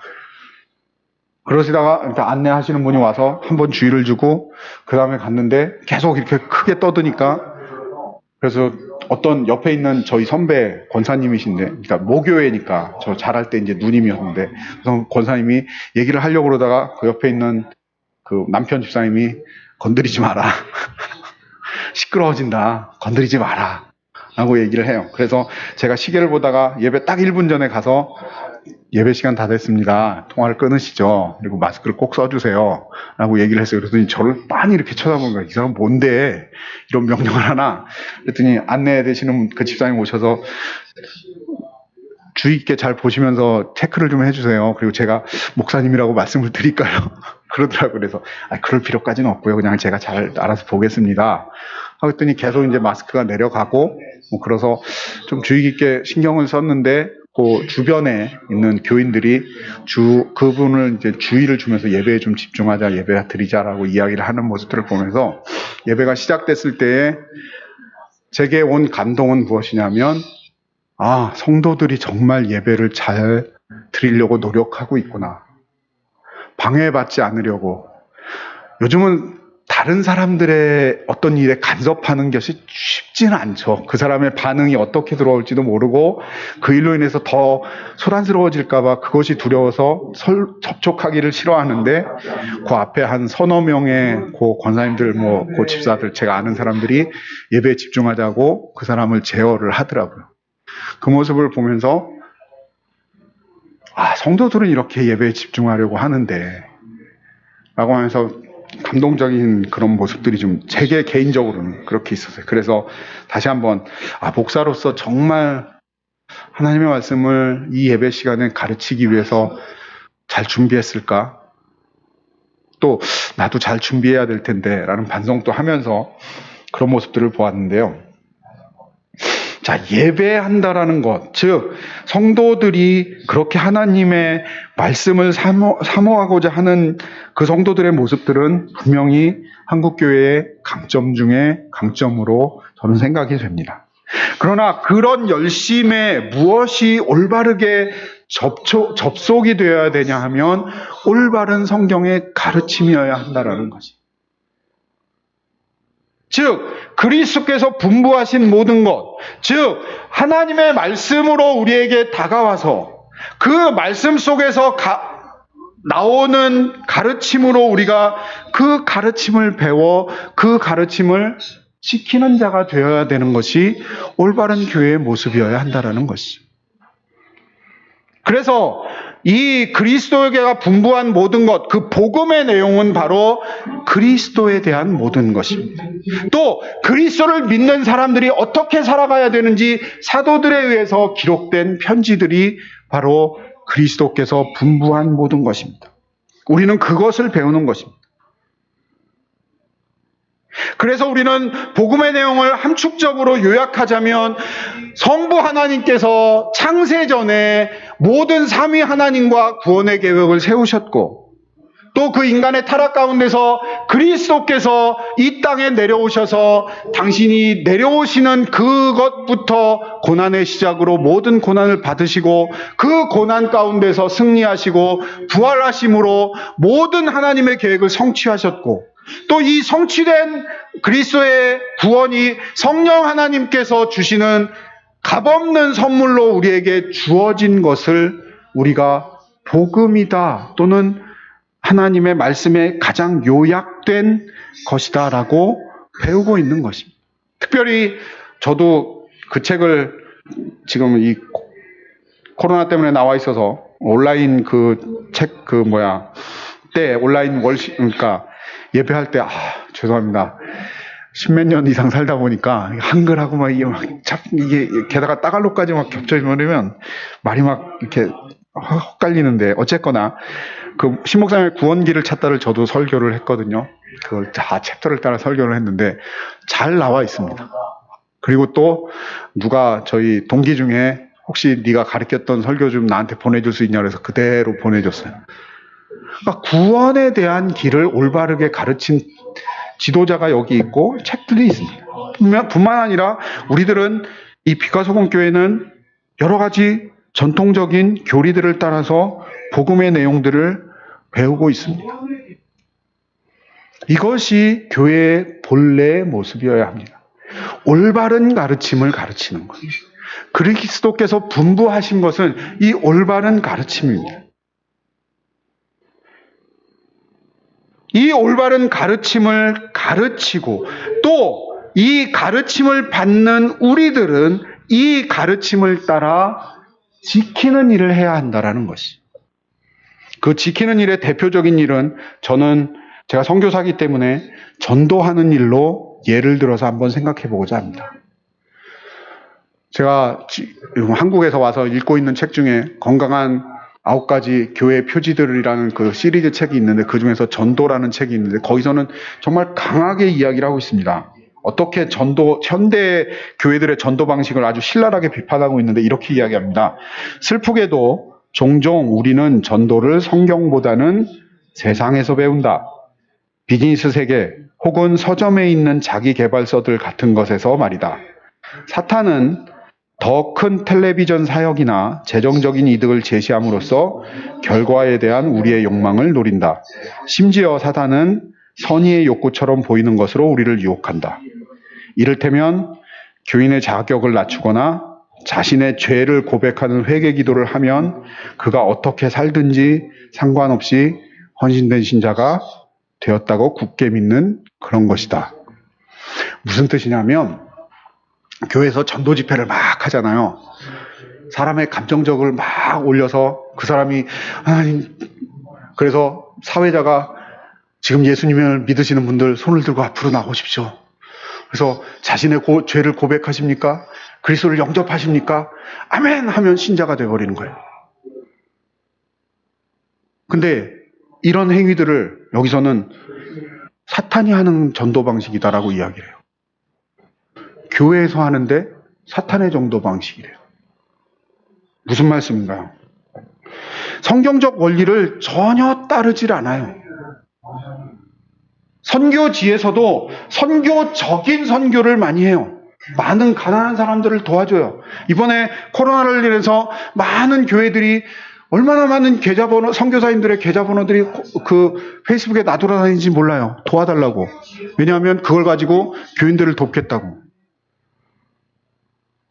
그러시다가 일단 안내하시는 분이 와서 한번 주의를 주고 그 다음에 갔는데 계속 이렇게 크게 떠드니까 그래서 어떤 옆에 있는 저희 선배 권사님이신데, 그러니까 모교회니까 저 잘할 때 이제 누님이었는데, 그래서 권사님이 얘기를 하려고 그러다가 그 옆에 있는 그 남편 집사님이 건드리지 마라. 시끄러워진다. 건드리지 마라. 라고 얘기를 해요. 그래서 제가 시계를 보다가 예배 딱 1분 전에 가서 예배 시간 다 됐습니다. 통화를 끊으시죠. 그리고 마스크를 꼭 써주세요. 라고 얘기를 했어요. 그랬더니 저를 빤히 이렇게 쳐다보는 거예요. 이 사람 뭔데? 이런 명령을 하나? 그랬더니 안내되시는 그 집사님 오셔서 주의 깊게 잘 보시면서 체크를 좀 해주세요. 그리고 제가 목사님이라고 말씀을 드릴까요? 그러더라고요. 그래서 그럴 필요까지는 없고요. 그냥 제가 잘 알아서 보겠습니다. 하더니 계속 이제 마스크가 내려가고 그래서 좀 주의 깊게 신경을 썼는데 그 주변에 있는 교인들이 그분을 이제 주의를 주면서 예배에 좀 집중하자, 예배 드리자라고 이야기를 하는 모습들을 보면서 예배가 시작됐을 때에 제게 온 감동은 무엇이냐면 성도들이 정말 예배를 잘 드리려고 노력하고 있구나. 방해받지 않으려고. 요즘은 다른 사람들의 어떤 일에 간섭하는 것이 쉽지는 않죠. 그 사람의 반응이 어떻게 들어올지도 모르고 그 일로 인해서 더 소란스러워질까봐 그것이 두려워서 접촉하기를 싫어하는데 그 앞에 한 서너 명의 그 권사님들, 그 집사들, 제가 아는 사람들이 예배에 집중하자고 그 사람을 제어를 하더라고요. 그 모습을 보면서 성도들은 이렇게 예배에 집중하려고 하는데 라고 하면서 감동적인 그런 모습들이 좀 제게 개인적으로는 그렇게 있었어요. 그래서 다시 한번 목사로서 정말 하나님의 말씀을 이 예배 시간에 가르치기 위해서 잘 준비했을까? 또 나도 잘 준비해야 될 텐데 라는 반성도 하면서 그런 모습들을 보았는데요. 자, 예배한다라는 것, 즉 성도들이 그렇게 하나님의 말씀을 사모하고자 하는 그 성도들의 모습들은 분명히 한국교회의 강점 중에 강점으로 저는 생각이 됩니다. 그러나 그런 열심에 무엇이 올바르게 접속이 되어야 되냐 하면 올바른 성경의 가르침이어야 한다라는 것이. 즉 그리스도께서 분부하신 모든 것, 즉 하나님의 말씀으로 우리에게 다가와서 그 말씀 속에서 나오는 가르침으로 우리가 그 가르침을 배워 그 가르침을 지키는 자가 되어야 되는 것이 올바른 교회의 모습이어야 한다는 것이죠. 그래서 이 그리스도에게가 분부한 모든 것, 그 복음의 내용은 바로 그리스도에 대한 모든 것입니다. 또 그리스도를 믿는 사람들이 어떻게 살아가야 되는지 사도들에 의해서 기록된 편지들이 바로 그리스도께서 분부한 모든 것입니다. 우리는 그것을 배우는 것입니다. 그래서 우리는 복음의 내용을 함축적으로 요약하자면 성부 하나님께서 창세 전에 모든 삼위 하나님과 구원의 계획을 세우셨고 또 그 인간의 타락 가운데서 그리스도께서 이 땅에 내려오셔서 당신이 내려오시는 그것부터 고난의 시작으로 모든 고난을 받으시고 그 고난 가운데서 승리하시고 부활하심으로 모든 하나님의 계획을 성취하셨고 또 이 성취된 그리스도의 구원이 성령 하나님께서 주시는 값없는 선물로 우리에게 주어진 것을 우리가 복음이다 또는 하나님의 말씀에 가장 요약된 것이다라고 배우고 있는 것입니다. 특별히 저도 그 책을 지금 이 코로나 때문에 나와 있어서 온라인 그 책 때 온라인 그러니까 예배할 때 죄송합니다. 십몇 년 이상 살다 보니까 한글하고 막 이게 게다가 따갈로까지 막 겹쳐 있으면 말이 막 이렇게 헛갈리는데 어쨌거나 그 신목사님의 구원기를 찾다를 저도 설교를 했거든요. 그걸 다 챕터를 따라 설교를 했는데 잘 나와 있습니다. 그리고 또 누가 저희 동기 중에 혹시 네가 가르쳤던 설교 좀 나한테 보내줄 수 있냐 그래서 그대로 보내줬어요. 그러니까 구원에 대한 길을 올바르게 가르친 지도자가 여기 있고 책들이 있습니다. 뿐만 아니라 우리들은 이 빛과 소금 교회는 여러 가지 전통적인 교리들을 따라서 복음의 내용들을 배우고 있습니다. 이것이 교회의 본래의 모습이어야 합니다. 올바른 가르침을 가르치는 것. 그리스도께서 분부하신 것은 이 올바른 가르침입니다. 이 올바른 가르침을 가르치고 또 이 가르침을 받는 우리들은 이 가르침을 따라 지키는 일을 해야 한다라는 것이. 그 지키는 일의 대표적인 일은 저는 제가 선교사이기 때문에 전도하는 일로 예를 들어서 한번 생각해 보고자 합니다. 제가 한국에서 와서 읽고 있는 책 중에 건강한 9가지 교회 표지들이라는 그 시리즈 책이 있는데 그 중에서 전도라는 책이 있는데 거기서는 정말 강하게 이야기를 하고 있습니다. 어떻게 현대 교회들의 전도 방식을 아주 신랄하게 비판하고 있는데 이렇게 이야기합니다. 슬프게도 종종 우리는 전도를 성경보다는 세상에서 배운다. 비즈니스 세계 혹은 서점에 있는 자기 개발서들 같은 것에서 말이다. 사탄은 더 큰 텔레비전 사역이나 재정적인 이득을 제시함으로써 결과에 대한 우리의 욕망을 노린다. 심지어 사탄은 선의의 욕구처럼 보이는 것으로 우리를 유혹한다. 이를테면 교인의 자격을 낮추거나 자신의 죄를 고백하는 회개 기도를 하면 그가 어떻게 살든지 상관없이 헌신된 신자가 되었다고 굳게 믿는 그런 것이다. 무슨 뜻이냐면 교회에서 전도 집회를 막 하잖아요. 사람의 감정적을 막 올려서 그 사람이 그래서 사회자가 지금 예수님을 믿으시는 분들 손을 들고 앞으로 나오십시오. 그래서 자신의 죄를 고백하십니까? 그리스도를 영접하십니까? 아멘 하면 신자가 되어버리는 거예요. 근데 이런 행위들을 여기서는 사탄이 하는 전도 방식이다라고 이야기를 해요. 교회에서 하는데 사탄의 전도 방식이래요. 무슨 말씀인가요? 성경적 원리를 전혀 따르질 않아요. 선교지에서도 선교적인 선교를 많이 해요. 많은 가난한 사람들을 도와줘요. 이번에 코로나를 인해서 많은 교회들이 얼마나 많은 계좌번호, 선교사님들의 계좌번호들이 그 페이스북에 나돌아다니는지 몰라요. 도와달라고. 왜냐하면 그걸 가지고 교인들을 돕겠다고.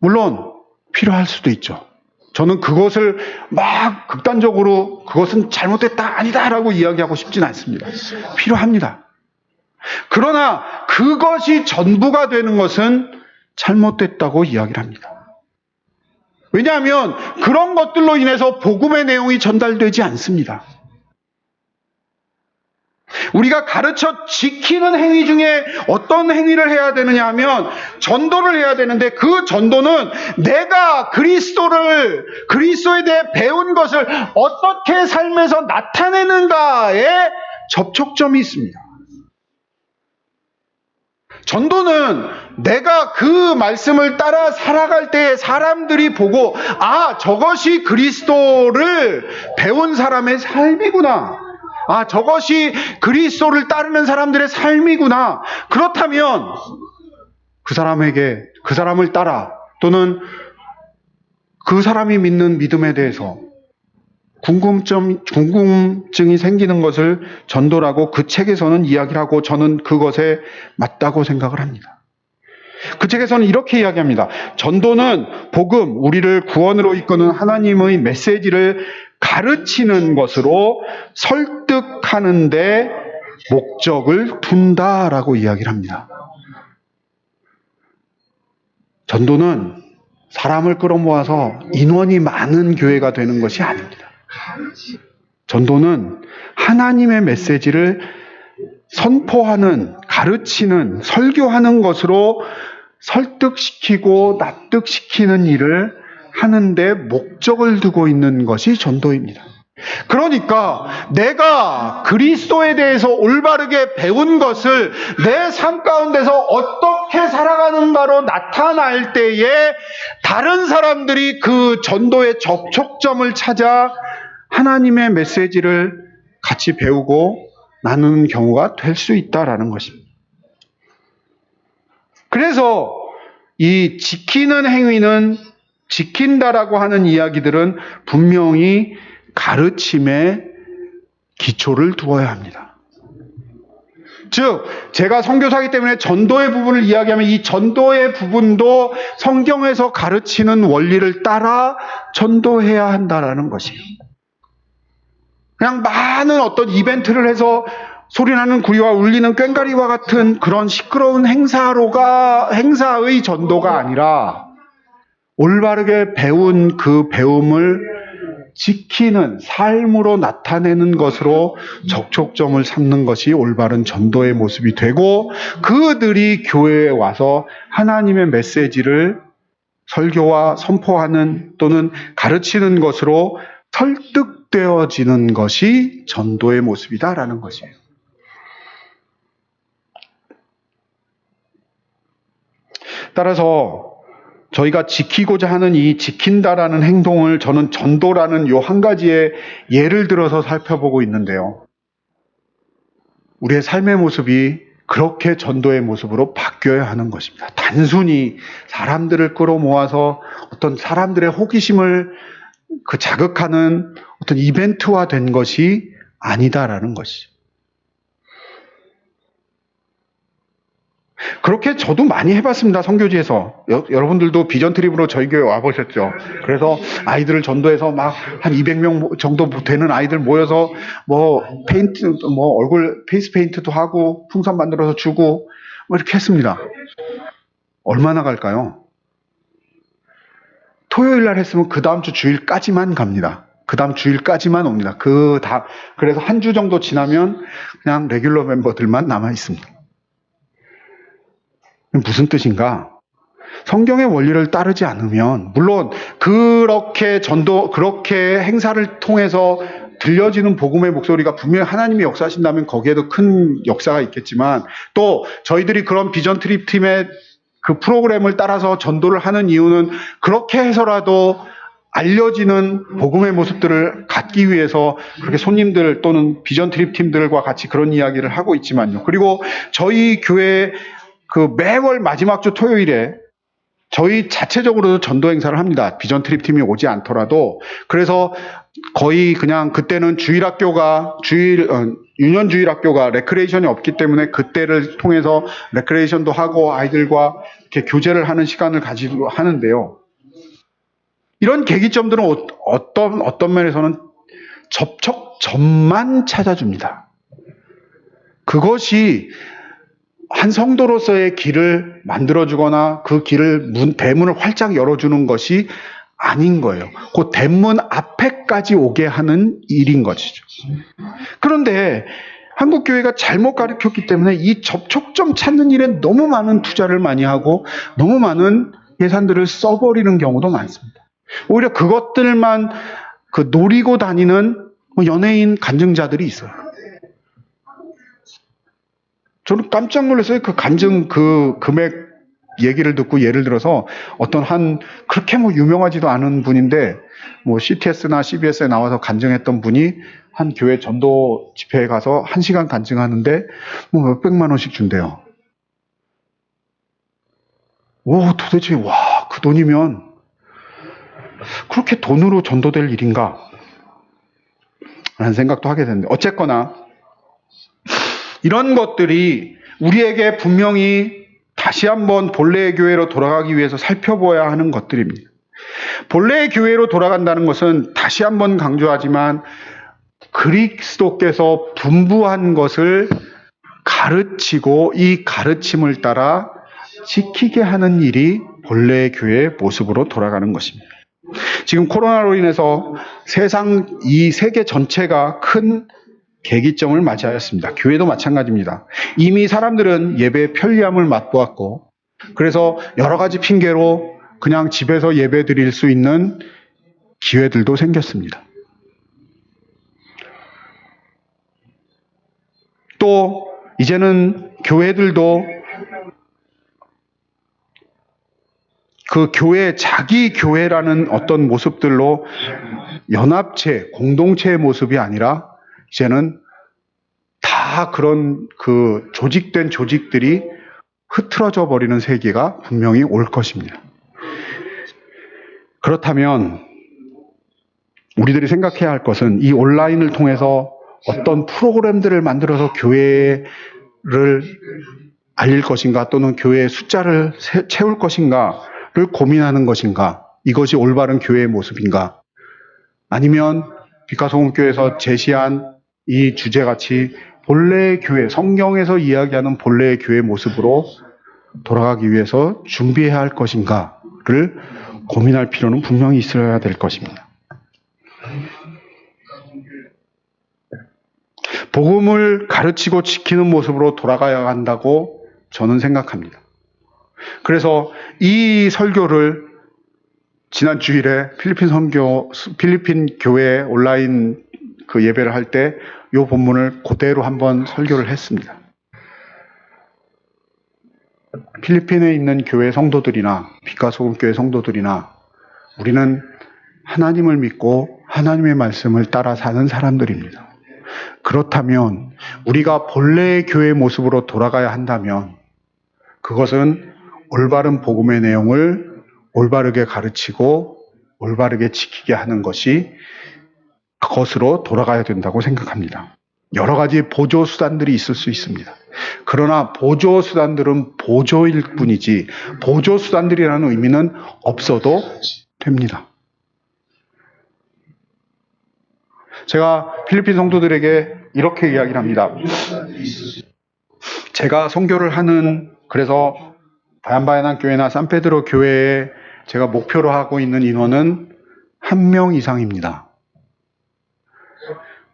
물론 필요할 수도 있죠. 저는 그것을 막 극단적으로 그것은 잘못됐다, 아니다라고 이야기하고 싶진 않습니다. 필요합니다. 그러나 그것이 전부가 되는 것은 잘못됐다고 이야기를 합니다. 왜냐하면 그런 것들로 인해서 복음의 내용이 전달되지 않습니다. 우리가 가르쳐 지키는 행위 중에 어떤 행위를 해야 되느냐 하면 전도를 해야 되는데 그 전도는 내가 그리스도에 대해 배운 것을 어떻게 삶에서 나타내는가에 접촉점이 있습니다. 전도는 내가 그 말씀을 따라 살아갈 때 사람들이 보고 저것이 그리스도를 배운 사람의 삶이구나. 저것이 그리스도를 따르는 사람들의 삶이구나. 그렇다면 그 사람을 따라 또는 그 사람이 믿는 믿음에 대해서 궁금증이 생기는 것을 전도라고 그 책에서는 이야기를 하고 저는 그것에 맞다고 생각을 합니다. 그 책에서는 이렇게 이야기합니다. 전도는 복음, 우리를 구원으로 이끄는 하나님의 메시지를 가르치는 것으로 설득하는 데 목적을 둔다라고 이야기를 합니다. 전도는 사람을 끌어모아서 인원이 많은 교회가 되는 것이 아닙니다. 전도는 하나님의 메시지를 선포하는, 가르치는, 설교하는 것으로 설득시키고 납득시키는 일을 하는데 목적을 두고 있는 것이 전도입니다. 그러니까 내가 그리스도에 대해서 올바르게 배운 것을 내 삶 가운데서 어떻게 살아가는가로 나타날 때에 다른 사람들이 그 전도의 접촉점을 찾아 하나님의 메시지를 같이 배우고 나누는 경우가 될 수 있다라는 것입니다. 그래서 이 지키는 행위는 지킨다라고 하는 이야기들은 분명히 가르침에 기초를 두어야 합니다. 즉, 제가 선교사이기 때문에 전도의 부분을 이야기하면 이 전도의 부분도 성경에서 가르치는 원리를 따라 전도해야 한다라는 것이에요. 그냥 많은 어떤 이벤트를 해서 소리나는 구리와 울리는 꽹과리와 같은 그런 시끄러운 행사의 전도가 아니라 올바르게 배운 그 배움을 지키는 삶으로 나타내는 것으로 접촉점을 삼는 것이 올바른 전도의 모습이 되고, 그들이 교회에 와서 하나님의 메시지를 설교와 선포하는 또는 가르치는 것으로 설득되어지는 것이 전도의 모습이다라는 것이에요. 따라서 저희가 지키고자 하는 이 지킨다라는 행동을 저는 전도라는 요 한 가지의 예를 들어서 살펴보고 있는데요. 우리의 삶의 모습이 그렇게 전도의 모습으로 바뀌어야 하는 것입니다. 단순히 사람들을 끌어모아서 어떤 사람들의 호기심을 자극하는 어떤 이벤트화 된 것이 아니다라는 것이죠. 그렇게 저도 많이 해봤습니다. 선교지에서. 여러분들도 비전 트립으로 저희 교회 와보셨죠. 그래서 아이들을 전도해서 막 한 200명 정도 되는 아이들 모여서 얼굴 페이스 페인트도 하고 풍선 만들어서 주고 이렇게 했습니다. 얼마나 갈까요? 토요일 날 했으면 그 다음 주 주일까지만 갑니다. 그 다음 주일까지만 옵니다. 그래서 한 주 정도 지나면 그냥 레귤러 멤버들만 남아 있습니다. 무슨 뜻인가? 성경의 원리를 따르지 않으면, 물론 그렇게 행사를 통해서 들려지는 복음의 목소리가 분명히 하나님이 역사하신다면 거기에도 큰 역사가 있겠지만, 또 저희들이 그런 비전 트립 팀의 그 프로그램을 따라서 전도를 하는 이유는 그렇게 해서라도 알려지는 복음의 모습들을 갖기 위해서 그렇게 손님들 또는 비전 트립 팀들과 같이 그런 이야기를 하고 있지만요. 그리고 저희 교회 매월 마지막 주 토요일에 저희 자체적으로도 전도 행사를 합니다. 비전 트립 팀이 오지 않더라도. 그래서 거의 그냥 그때는 유년 주일 학교가 레크레이션이 없기 때문에 그때를 통해서 레크레이션도 하고 아이들과 이렇게 교제를 하는 시간을 가지고 하는데요. 이런 계기점들은 어떤 면에서는 접촉점만 찾아줍니다. 그것이 한 성도로서의 길을 만들어주거나 그 대문을 활짝 열어주는 것이 아닌 거예요. 그 대문 앞에까지 오게 하는 일인 것이죠. 그런데 한국교회가 잘못 가르쳤기 때문에 이 접촉점 찾는 일에 너무 많은 투자를 많이 하고 너무 많은 예산들을 써버리는 경우도 많습니다. 오히려 그것들만 노리고 다니는 연예인 간증자들이 있어요. 저는 깜짝 놀랐어요. 간증 금액 얘기를 듣고, 예를 들어서 그렇게 유명하지도 않은 분인데 CTS나 CBS에 나와서 간증했던 분이 한 교회 전도 집회에 가서 1시간 간증하는데 몇백만 원씩 준대요. 도대체 그 돈이면 그렇게 돈으로 전도될 일인가? 라는 생각도 하게 되는데, 어쨌거나 이런 것들이 우리에게 분명히 다시 한번 본래의 교회로 돌아가기 위해서 살펴봐야 하는 것들입니다. 본래의 교회로 돌아간다는 것은 다시 한번 강조하지만 그리스도께서 분부한 것을 가르치고 이 가르침을 따라 지키게 하는 일이 본래의 교회의 모습으로 돌아가는 것입니다. 지금 코로나로 인해서 이 세계 전체가 큰 계기점을 맞이하였습니다. 교회도 마찬가지입니다. 이미 사람들은 예배의 편리함을 맛보았고, 그래서 여러 가지 핑계로 그냥 집에서 예배 드릴 수 있는 기회들도 생겼습니다. 또 이제는 교회들도 자기 교회라는 어떤 모습들로 연합체, 공동체의 모습이 아니라 이제는 다 그런 조직된 조직들이 흐트러져 버리는 세계가 분명히 올 것입니다. 그렇다면 우리들이 생각해야 할 것은 이 온라인을 통해서 어떤 프로그램들을 만들어서 교회를 알릴 것인가, 또는 교회의 숫자를 채울 것인가를 고민하는 것인가, 이것이 올바른 교회의 모습인가, 아니면 빛과 소금 교회에서 제시한 이 주제같이 본래의 교회, 성경에서 이야기하는 본래의 교회 모습으로 돌아가기 위해서 준비해야 할 것인가를 고민할 필요는 분명히 있어야 될 것입니다. 복음을 가르치고 지키는 모습으로 돌아가야 한다고 저는 생각합니다. 그래서 이 설교를 지난 주일에 필리핀 교회 온라인 그 예배를 할 때 이 본문을 그대로 한번 설교를 했습니다. 필리핀에 있는 교회 성도들이나 빛과 소금 교회 성도들이나 우리는 하나님을 믿고 하나님의 말씀을 따라 사는 사람들입니다. 그렇다면 우리가 본래의 교회의 모습으로 돌아가야 한다면 그것은 올바른 복음의 내용을 올바르게 가르치고 올바르게 지키게 하는 것이 그것으로 돌아가야 된다고 생각합니다. 여러 가지 보조 수단들이 있을 수 있습니다. 그러나 보조 수단들은 보조일 뿐이지 보조 수단들이라는 의미는 없어도 됩니다. 제가 필리핀 성도들에게 이렇게 이야기를 합니다. 제가 선교를 하는 그래서 바얀바얀한 교회나 산페드로 교회에 제가 목표로 하고 있는 인원은 1명 이상입니다.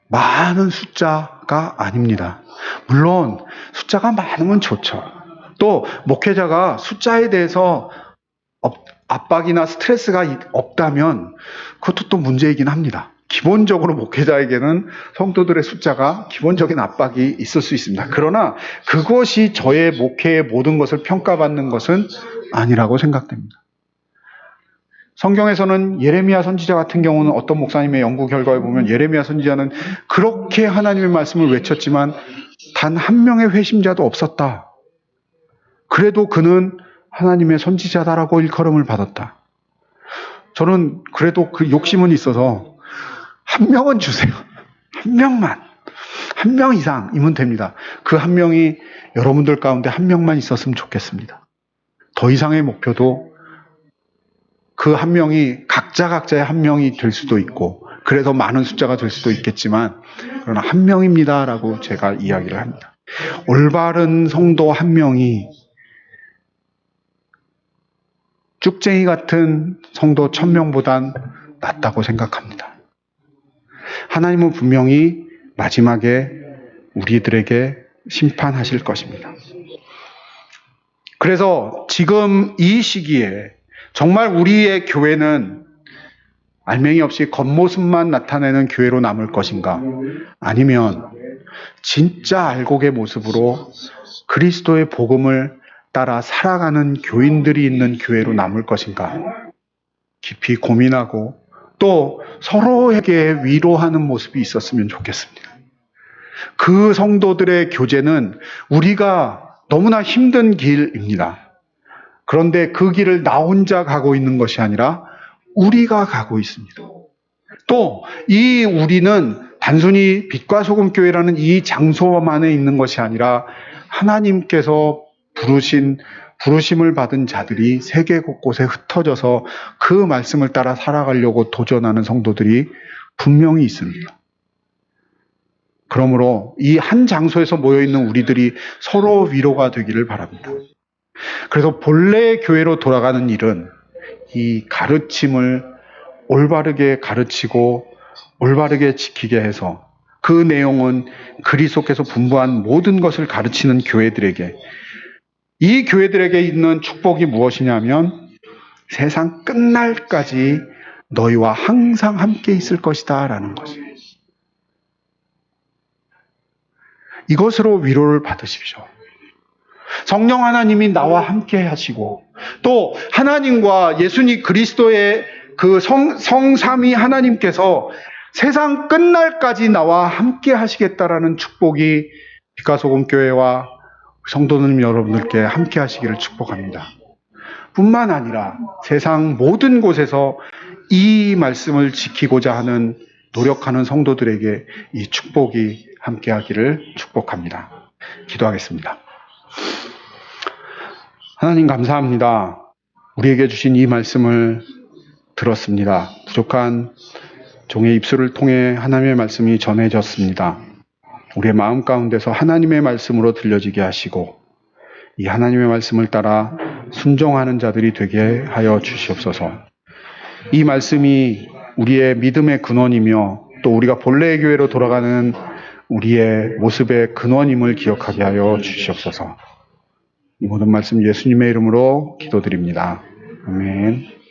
많은 숫자가 아닙니다. 물론 숫자가 많으면 좋죠. 또 목회자가 숫자에 대해서 압박이나 스트레스가 없다면 그것도 또 문제이긴 합니다. 기본적으로 목회자에게는 성도들의 숫자가 기본적인 압박이 있을 수 있습니다. 그러나 그것이 저의 목회의 모든 것을 평가받는 것은 아니라고 생각됩니다. 성경에서는 예레미야 선지자 같은 경우는 어떤 목사님의 연구 결과에 보면 예레미야 선지자는 그렇게 하나님의 말씀을 외쳤지만 단 1명의 회심자도 없었다. 그래도 그는 하나님의 선지자다라고 일컬음을 받았다. 저는 그래도 그 욕심은 있어서 1명은 주세요. 1명만. 1명 이상이면 됩니다. 그 1명이 여러분들 가운데 1명만 있었으면 좋겠습니다. 더 이상의 목표도 그 1명이 각자의 1명이 될 수도 있고 그래서 많은 숫자가 될 수도 있겠지만 그러나 1명입니다라고 제가 이야기를 합니다. 올바른 성도 1명이 쭉쟁이 같은 성도 1000명보단 낫다고 생각합니다. 하나님은 분명히 마지막에 우리들에게 심판하실 것입니다. 그래서 지금 이 시기에 정말 우리의 교회는 알맹이 없이 겉모습만 나타내는 교회로 남을 것인가? 아니면 진짜 알곡의 모습으로 그리스도의 복음을 따라 살아가는 교인들이 있는 교회로 남을 것인가? 깊이 고민하고 또 서로에게 위로하는 모습이 있었으면 좋겠습니다. 그 성도들의 교제는 우리가 너무나 힘든 길입니다. 그런데 그 길을 나 혼자 가고 있는 것이 아니라 우리가 가고 있습니다. 또 이 우리는 단순히 빛과 소금 교회라는 이 장소만에 있는 것이 아니라 하나님께서 부르심을 받은 자들이 세계 곳곳에 흩어져서 그 말씀을 따라 살아가려고 도전하는 성도들이 분명히 있습니다. 그러므로 이 한 장소에서 모여있는 우리들이 서로 위로가 되기를 바랍니다. 그래서 본래의 교회로 돌아가는 일은 이 가르침을 올바르게 가르치고 올바르게 지키게 해서 그 내용은 그리스도께서 분부한 모든 것을 가르치는 교회들에게 이 교회들에게 있는 축복이 무엇이냐면 세상 끝날까지 너희와 항상 함께 있을 것이다 라는 것이에요. 이것으로 위로를 받으십시오. 성령 하나님이 나와 함께 하시고 또 하나님과 예수님 그리스도의 그 성삼위 하나님께서 세상 끝날까지 나와 함께 하시겠다라는 축복이 빛과 소금 교회와 성도님 여러분들께 함께 하시기를 축복합니다. 뿐만 아니라 세상 모든 곳에서 이 말씀을 지키고자 하는 노력하는 성도들에게 이 축복이 함께 하기를 축복합니다. 기도하겠습니다. 하나님 감사합니다. 우리에게 주신 이 말씀을 들었습니다. 부족한 종의 입술을 통해 하나님의 말씀이 전해졌습니다. 우리의 마음 가운데서 하나님의 말씀으로 들려지게 하시고 이 하나님의 말씀을 따라 순종하는 자들이 되게 하여 주시옵소서. 이 말씀이 우리의 믿음의 근원이며 또 우리가 본래의 교회로 돌아가는 우리의 모습의 근원임을 기억하게 하여 주시옵소서. 이 모든 말씀 예수님의 이름으로 기도드립니다. 아멘.